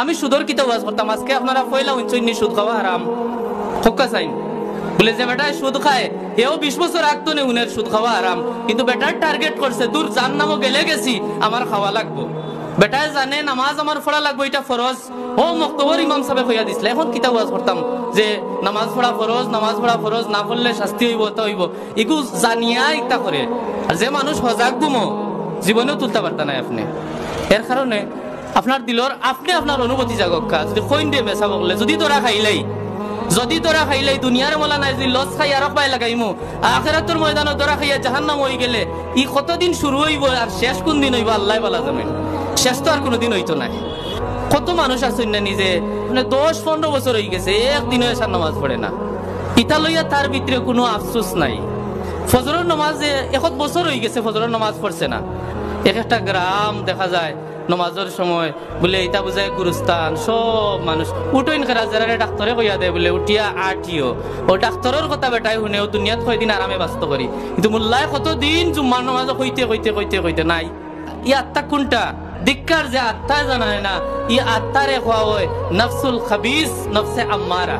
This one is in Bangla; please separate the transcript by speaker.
Speaker 1: আমি সুদর কিতা ওয়াজ করতাম আজকে আপনারা পয়লা উঞ্চইনি সুদ খাওয়া হারাম হক্কা চাইন বলে যে বেটা সুদ খায় এও 20 বছর আগতো নে উনের সুদ খাওয়া হারাম কিন্তু বেটার টার্গেট করছে দূর জান্নামও গেলে গেছি আমার খাওয়া লাগবো বেটায় জানে নামাজ আমার পড়া লাগবো এটা ফরজ ও মক্তবর ইমাম সাহেব কইয়া দিছিল এখন কিতা ওয়াজ করতাম যে নামাজ পড়া ফরজ না পড়লে শাস্তি হইব তা হইব ইগু জানিয়া ইতা করে আর যে মানুষ সজাগ গুমো জীবনেও তুলতে পারতা না আপনি এর কারণে আপনার দিলর আপনি আপনার অনুভূতি জাগক্কা যদি কইন দিয়ে মেসা বললে যদি তোরা খাইলাই দুনিয়ার মোলা নাই যদি লস খাই আর পাই লাগাইমু আখিরাতের ময়দানে তোরা খাইয়া জাহান্নাম হই গেলে ই কতদিন শুরু হইব আর শেষ কোন দিন হইব আল্লাহ বলা জানেন শেষ তো আর কোনোদিন হইতো না কত মানুষ আছেন না নিজে মানে 10-15 বছর হয়ে গেছে একদিনও এসার নামাজ পড়ে না ইতা লইয়া তার ভিতরে কোনো আফসোস নাই ফজরের নামাজে 1 বছর হয়ে গেছে ফজরের নামাজ পড়ছে না একটা গ্রাম দেখা যায় নামাজের সময় বলে এটা বুঝায় গুরুস্থান সব মানুষ উঠইন করা যারা ডাক্তারে কইয়া দেয় বলে উঠিয়া আটিও ও ডাক্তারের কথা বেটাই শুনে ও দুনিয়াত কয়দিন আরামে বাস্ত করি কিন্তু মোল্লায় কতদিন জুম্মার নামাজ কইতে নাই ই আত্মা কোনটা দিক্কার যে আত্মা জানায় না ই আত্মারে খোয়া হয় নফসুল খাবিস নফসে আম্মারা